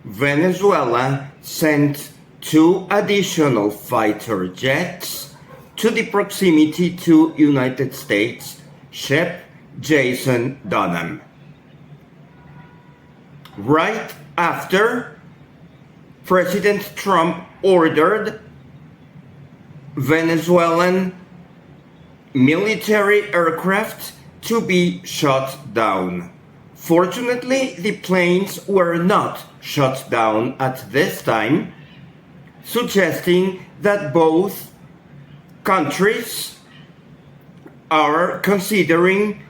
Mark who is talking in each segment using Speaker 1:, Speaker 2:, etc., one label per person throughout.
Speaker 1: Venezuela sent 2 additional fighter jets to the proximity to United States ship Jason Dunham. Right after President Trump ordered Venezuelan military aircraft to be shot down. Fortunately, the planes were not shot down at this time, suggesting that both countries are considering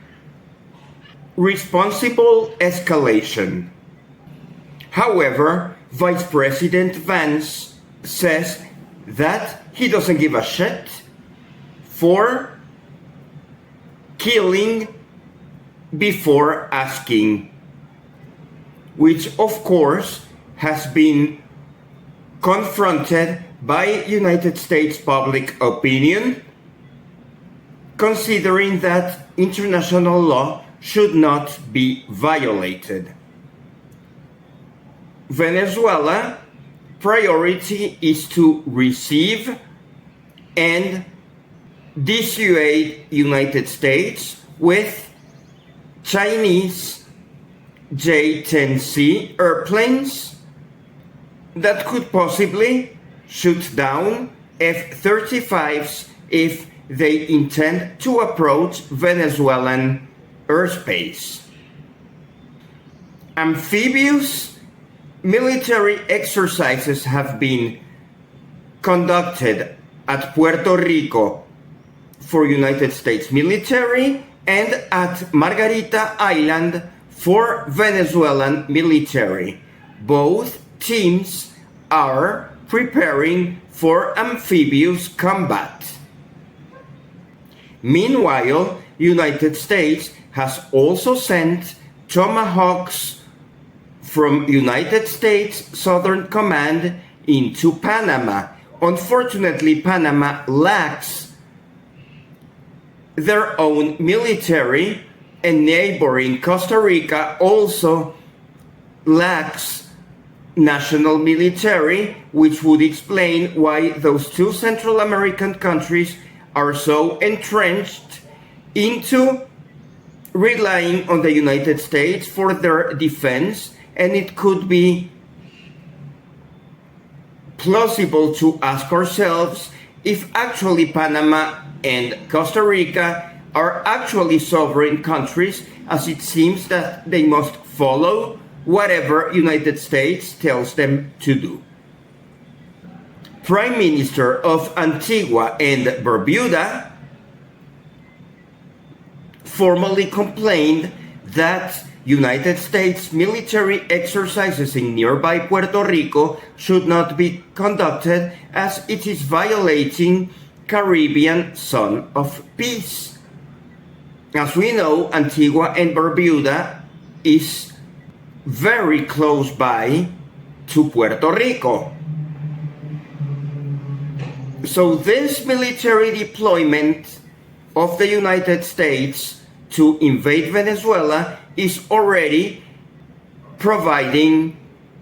Speaker 1: responsible escalation. However, Vice President Vance says that he doesn't give a shit for killing before asking, which of course has been confronted by United States public opinion, considering that international law should not be violated. Venezuela priority is to receive and dissuade United States with Chinese J-10C airplanes that could possibly shoot down F-35s if they intend to approach Venezuelan airspace. Amphibious military exercises have been conducted at Puerto Rico for United States military and at Margarita Island for Venezuelan military. Both teams are preparing for amphibious combat. Meanwhile, United States has also sent Tomahawks from United States Southern Command into Panama. Unfortunately, Panama lacks their own military, and neighboring Costa Rica also lacks national military, which would explain why those 2 Central American countries are so entrenched into relying on the United States for their defense. And it could be plausible to ask ourselves if actually Panama and Costa Rica are actually sovereign countries, as it seems that they must follow whatever United States tells them to do. Prime Minister of Antigua and Barbuda formally complained that United States military exercises in nearby Puerto Rico should not be conducted as it is violating Caribbean Zone of Peace. As we know, Antigua and Barbuda is very close by to Puerto Rico. So this military deployment of the United States to invade Venezuela is already providing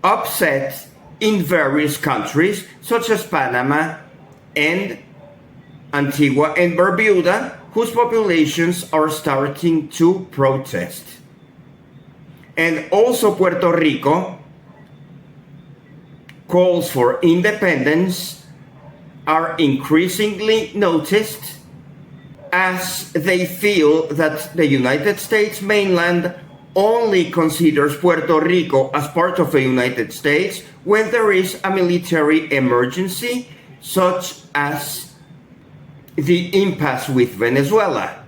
Speaker 1: upset in various countries such as Panama and Antigua and Barbuda, whose populations are starting to protest. And also Puerto Rico calls for independence are increasingly noticed as they feel that the United States mainland only considers Puerto Rico as part of the United States when there is a military emergency, such as the impasse with Venezuela.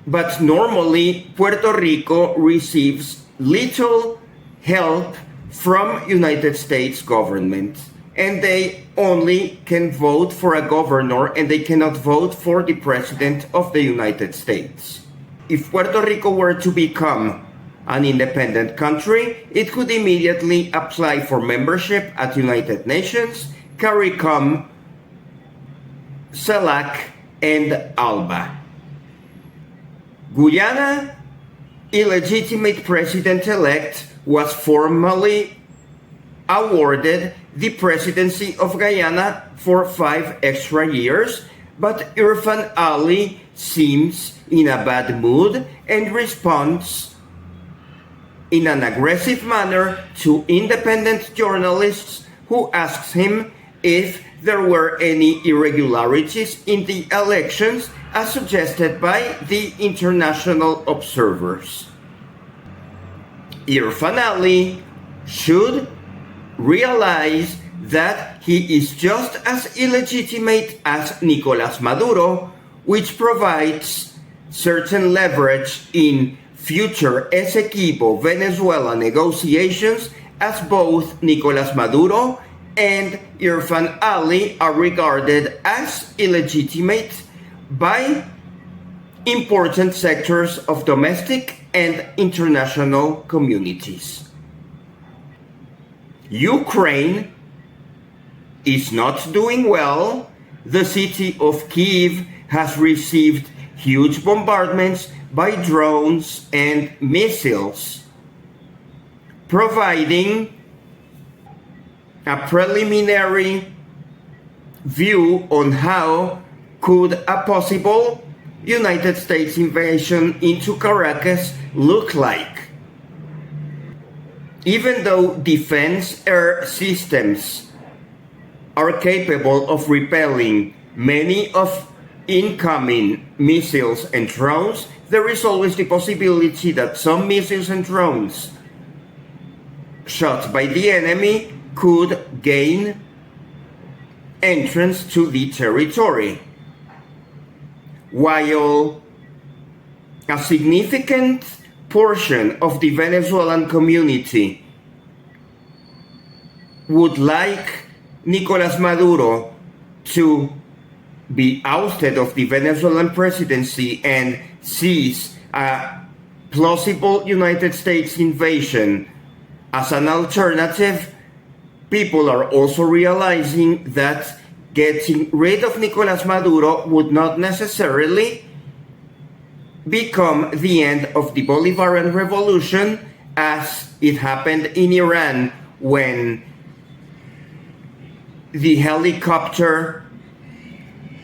Speaker 1: But normally, Puerto Rico receives little help from United States government, and they only can vote for a governor, and they cannot vote for the President of the United States. If Puerto Rico were to become an independent country, it could immediately apply for membership at United Nations, CARICOM, CELAC, and ALBA. Guyana illegitimate president-elect was formally awarded the presidency of Guyana for 5 extra years, but Irfan Ali seems in a bad mood and responds in an aggressive manner to independent journalists who asks him if there were any irregularities in the elections as suggested by the international observers. Irfan Ali should realize that he is just as illegitimate as Nicolás Maduro, which provides certain leverage in future Essequibo Venezuela negotiations, as both Nicolás Maduro and Irfan Ali are regarded as illegitimate by important sectors of domestic and international communities. Ukraine is not doing well. The city of Kyiv has received huge bombardments by drones and missiles, providing a preliminary view on how could a possible United States invasion into Caracas look like. Even though defense air systems are capable of repelling many of incoming missiles and drones, there is always the possibility that some missiles and drones shot by the enemy could gain entrance to the territory. While a significant portion of the Venezuelan community would like Nicolás Maduro to be ousted of the Venezuelan presidency and sees a plausible United States invasion as an alternative, people are also realizing that getting rid of Nicolás Maduro would not necessarily become the end of the Bolivarian Revolution, as it happened in Iran when the helicopter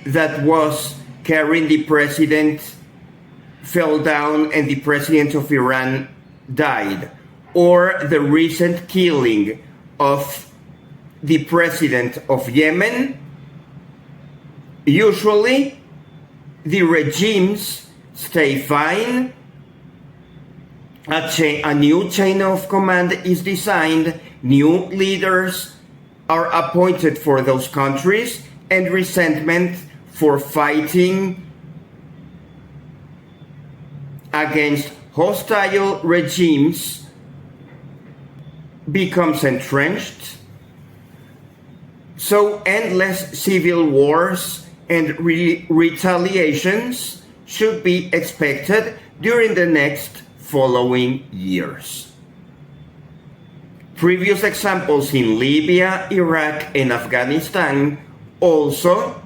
Speaker 1: that was carrying the president fell down and the president of Iran died, or the recent killing of the president of Yemen. Usually, the regimes stay fine, a new chain of command is designed, new leaders are appointed for those countries, and resentment for fighting against hostile regimes becomes entrenched. So endless civil wars and retaliations should be expected during the next following years. Previous examples in Libya, Iraq, and Afghanistan also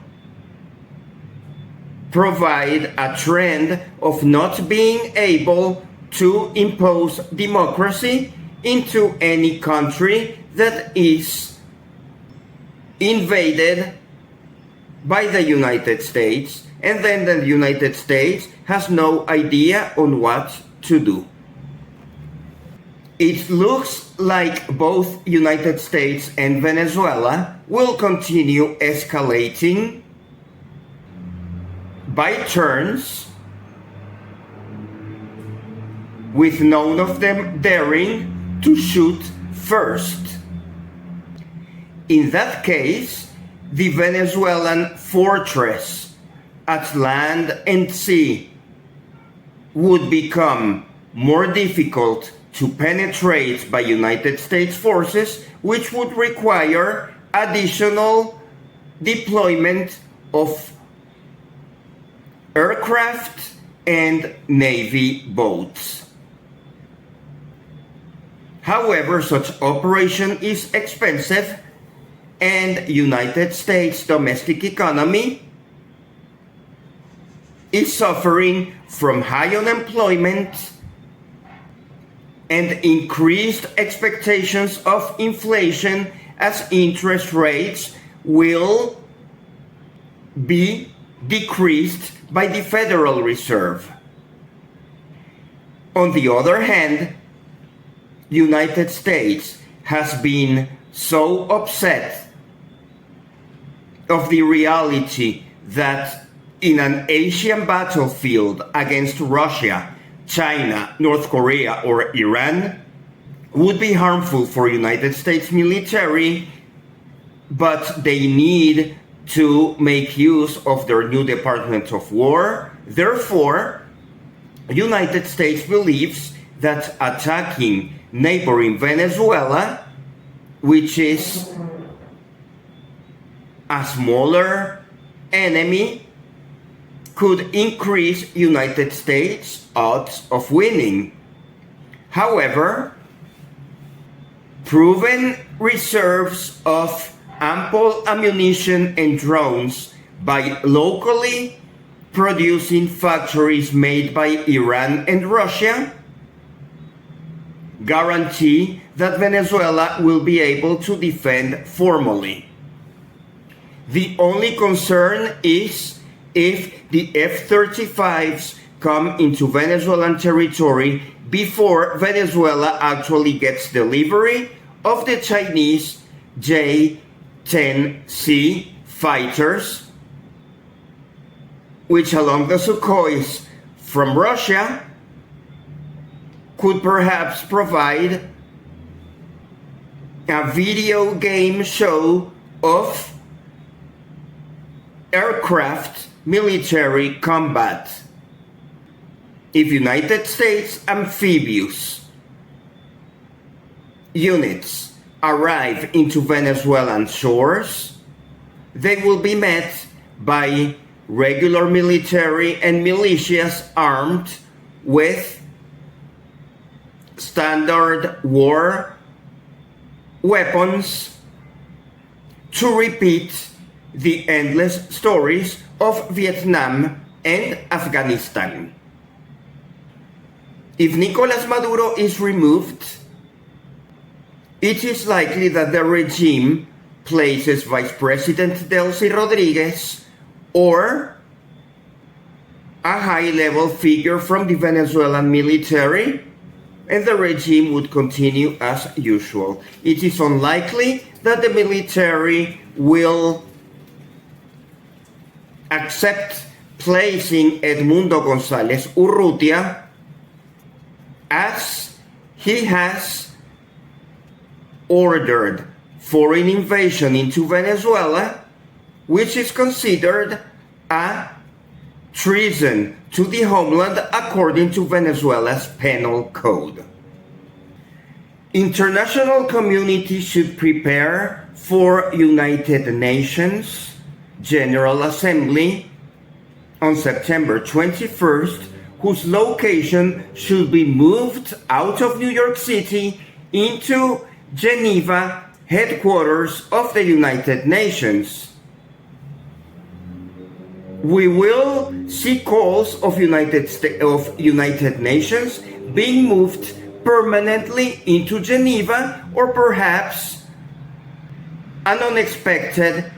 Speaker 1: provide a trend of not being able to impose democracy into any country that is invaded by the United States, and then the United States has no idea on what to do. It looks like both United States and Venezuela will continue escalating by turns, with none of them daring to shoot first. In that case, the Venezuelan fortress at land and sea would become more difficult to penetrate by United States forces, which would require additional deployment of aircraft and Navy boats. However, such operation is expensive, and United States domestic economy is suffering from high unemployment and increased expectations of inflation as interest rates will be decreased by the Federal Reserve. On the other hand, United States has been so upset of the reality that in an Asian battlefield against Russia, China, North Korea, or Iran would be harmful for United States military, but they need to make use of their new Department of War. Therefore, United States believes that attacking neighboring Venezuela, which is a smaller enemy, could increase United States' odds of winning. However, proven reserves of ample ammunition and drones by locally producing factories made by Iran and Russia guarantee that Venezuela will be able to defend formally. The only concern is if the F-35s come into Venezuelan territory before Venezuela actually gets delivery of the Chinese J-10C fighters, which along the Sukhois from Russia could perhaps provide a video game show of aircraft military combat. If United States amphibious units arrive into Venezuelan shores, they will be met by regular military and militias armed with standard war weapons to repeat the endless stories of Vietnam and Afghanistan. If Nicolas Maduro is removed, it is likely that the regime places Vice President Delcy Rodriguez or a high-level figure from the Venezuelan military, and the regime would continue as usual. It is unlikely that the military will accept placing Edmundo González Urrutia, as he has ordered foreign invasion into Venezuela, which is considered a treason to the homeland according to Venezuela's penal code. International community should prepare for United Nations General Assembly on September 21st, whose location should be moved out of New York City into Geneva, headquarters of the United Nations. We will see calls of United Nations being moved permanently into Geneva, or perhaps an unexpected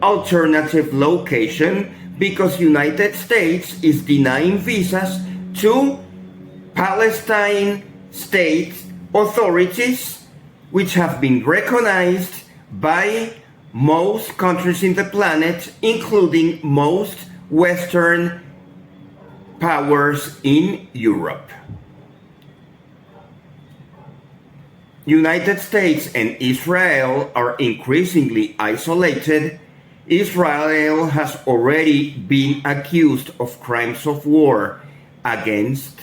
Speaker 1: alternative location, because United States is denying visas to Palestine state authorities, which have been recognized by most countries in the planet, including most Western powers in Europe. United States and Israel are increasingly isolated. Israel has already been accused of crimes of war against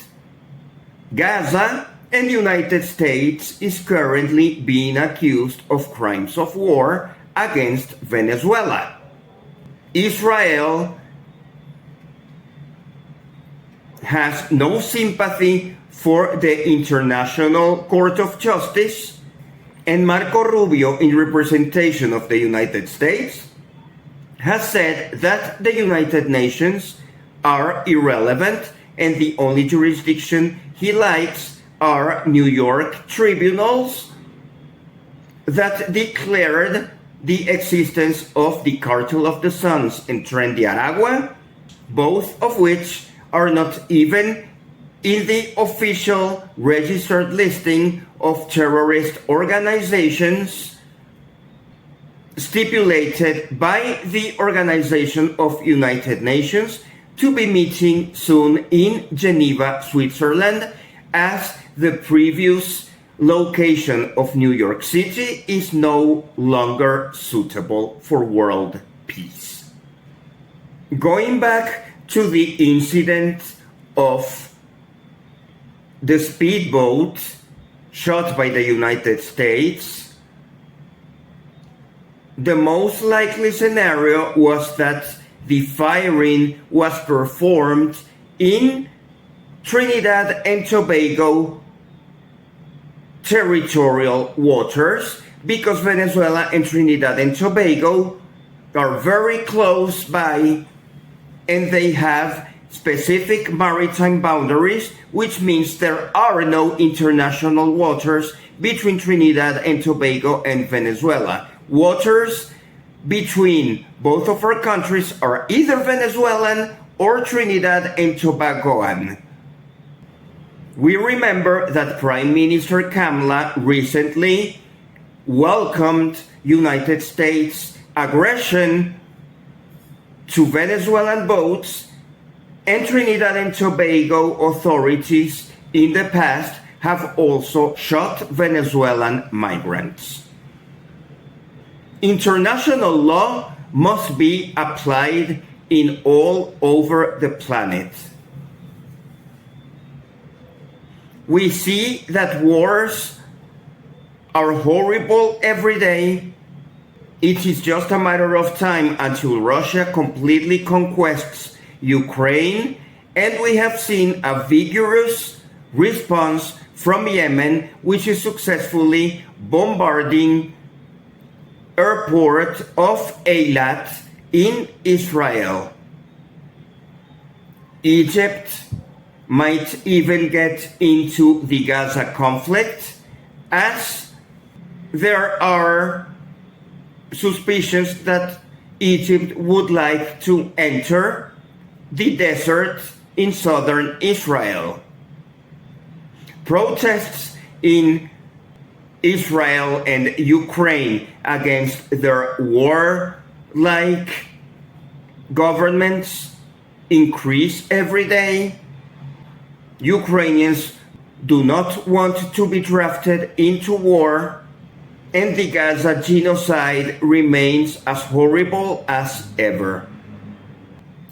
Speaker 1: Gaza, and the United States is currently being accused of crimes of war against Venezuela. Israel has no sympathy for the International Court of Justice, and Marco Rubio, in representation of the United States, has said that the United Nations are irrelevant and the only jurisdiction he likes are New York tribunals that declared the existence of the Cartel of the Suns and Tren de Aragua, both of which are not even in the official registered listing of terrorist organizations stipulated by the Organization of United Nations to be meeting soon in Geneva, Switzerland, as the previous location of New York City is no longer suitable for world peace. Going back to the incident of the speedboat shot by the United States, the most likely scenario was that the firing was performed in Trinidad and Tobago territorial waters, because Venezuela and Trinidad and Tobago are very close by and they have specific maritime boundaries, which means there are no international waters between Trinidad and Tobago and Venezuela. Waters between both of our countries are either Venezuelan or Trinidad and Tobagoan. We remember that Prime Minister Kamala recently welcomed United States aggression to Venezuelan boats, and Trinidad and Tobago authorities in the past have also shot Venezuelan migrants. International law must be applied in all over the planet. We see that wars are horrible every day. It is just a matter of time until Russia completely conquests Ukraine, and we have seen a vigorous response from Yemen, which is successfully bombarding airport of Eilat in Israel. Egypt might even get into the Gaza conflict, as there are suspicions that Egypt would like to enter the desert in southern Israel. Protests in Israel and Ukraine against their war-like governments increase every day. Ukrainians do not want to be drafted into war, and the Gaza genocide remains as horrible as ever.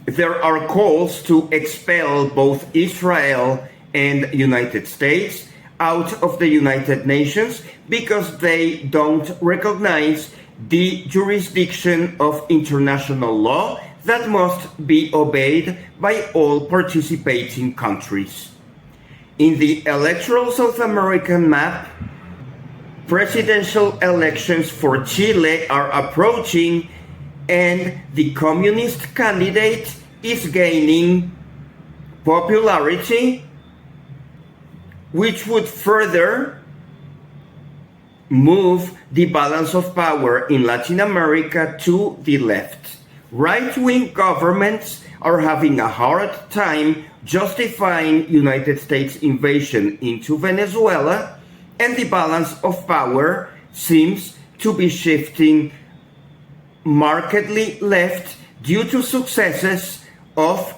Speaker 1: There are calls to expel both Israel and United States out of the United Nations because they don't recognize the jurisdiction of international law that must be obeyed by all participating countries. In the electoral South American map, presidential elections for Chile are approaching, and the communist candidate is gaining popularity, which would further move the balance of power in Latin America to the left. Right-wing governments are having a hard time justifying United States invasion into Venezuela, and the balance of power seems to be shifting markedly left due to successes of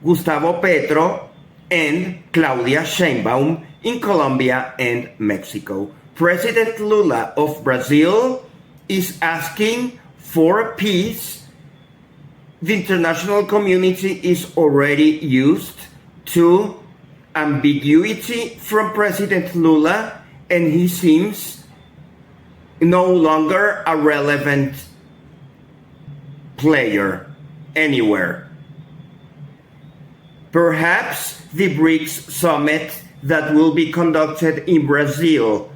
Speaker 1: Gustavo Petro and Claudia Sheinbaum in Colombia and Mexico. President Lula of Brazil is asking for peace. The international community is already used to ambiguity from President Lula, and he seems no longer a relevant player anywhere. Perhaps the BRICS summit that will be conducted in Brazil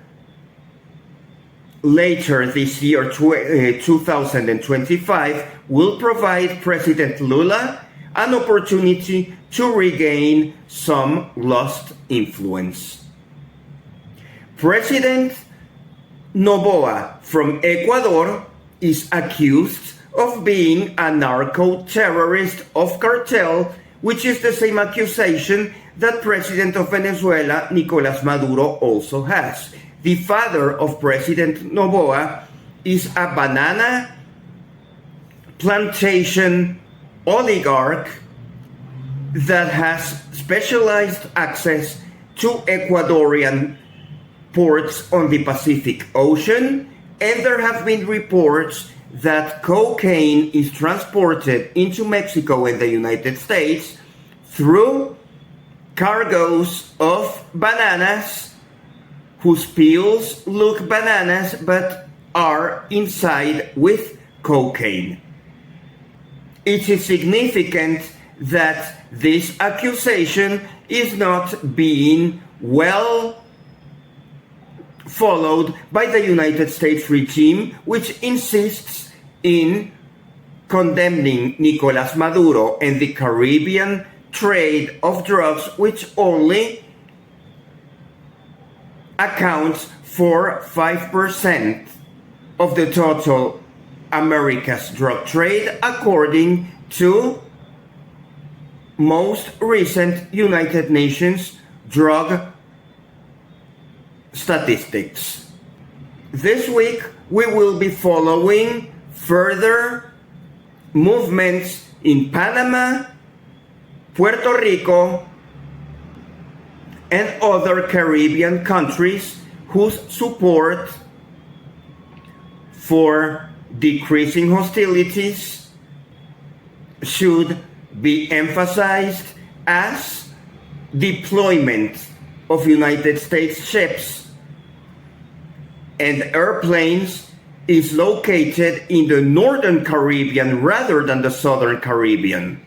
Speaker 1: later this year, 2025, will provide President Lula an opportunity to regain some lost influence. President Noboa from Ecuador is accused of being a narco-terrorist of cartel, which is the same accusation that President of Venezuela, Nicolas Maduro, also has. The father of President Noboa is a banana plantation oligarch that has specialized access to Ecuadorian ports on the Pacific Ocean, and there have been reports that cocaine is transported into Mexico and the United States through cargoes of bananas whose peels look bananas but are inside with cocaine. It is significant that this accusation is not being well followed by the United States regime, which insists in condemning Nicolas Maduro and the Caribbean trade of drugs, which only accounts for 5% of the total America's drug trade, according to most recent United Nations drug statistics. This week, we will be following further movements in Panama, Puerto Rico, and other Caribbean countries whose support for decreasing hostilities should be emphasized, as deployment of United States ships and airplanes is located in the northern Caribbean rather than the southern Caribbean,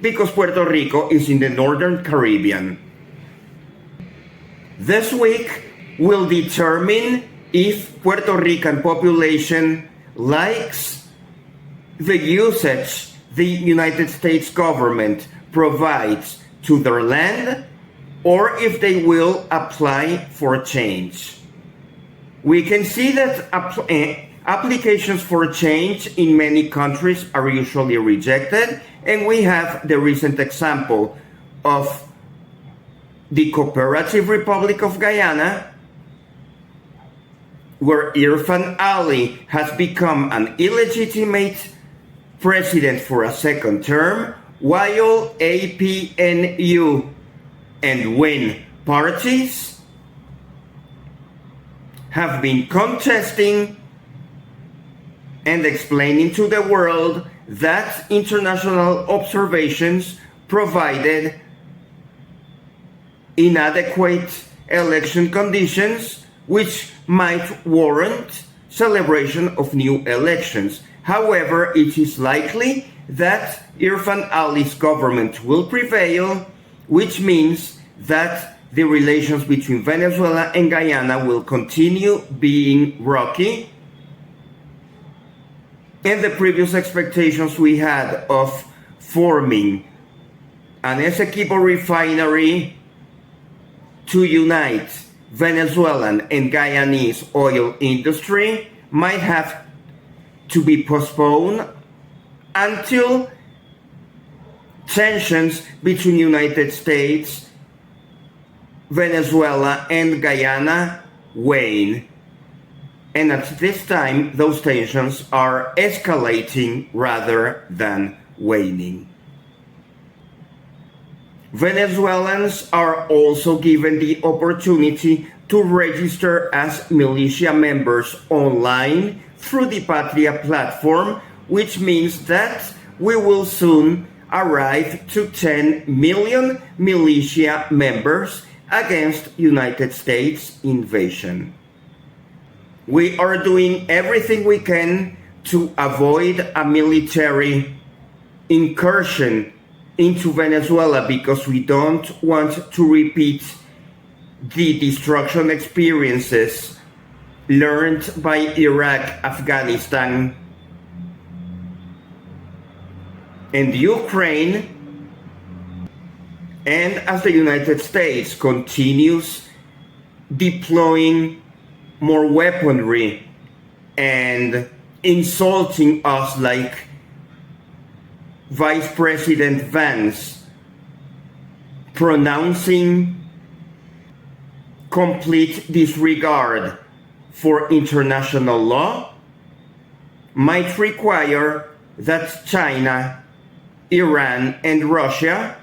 Speaker 1: because Puerto Rico is in the northern Caribbean. This week will determine if Puerto Rican population likes the usage the United States government provides to their land, or if they will apply for change. We can see that applications for change in many countries are usually rejected, and we have the recent example of the Cooperative Republic of Guyana, where Irfan Ali has become an illegitimate president for a second term, while APNU and WIN parties have been contesting and explaining to the world that international observations provided inadequate election conditions which might warrant celebration of new elections. However, it is likely that Irfan Ali's government will prevail, which means that the relations between Venezuela and Guyana will continue being rocky, and the previous expectations we had of forming an Essequibo refinery to unite Venezuelan and Guyanese oil industry might have to be postponed until tensions between United States, Venezuela, and Guyana wane. And at this time, those tensions are escalating rather than waning. Venezuelans are also given the opportunity to register as militia members online through the Patria platform, which means that we will soon arrive to 10 million militia members against United States invasion. We are doing everything we can to avoid a military incursion into Venezuela, because we don't want to repeat the destruction experiences learned by Iraq, Afghanistan, and Ukraine. And as the United States continues deploying more weaponry and insulting us like Vice President Vance, pronouncing complete disregard for international law, might require that China, Iran, and Russia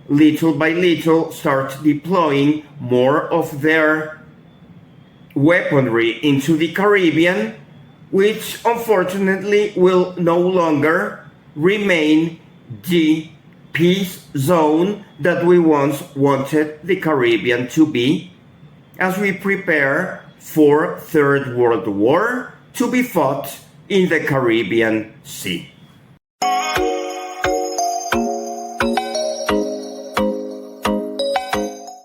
Speaker 1: little by little start deploying more of their weaponry into the Caribbean, which unfortunately will no longer remain the peace zone that we once wanted the Caribbean to be, as we prepare for Third World War to be fought in the Caribbean Sea.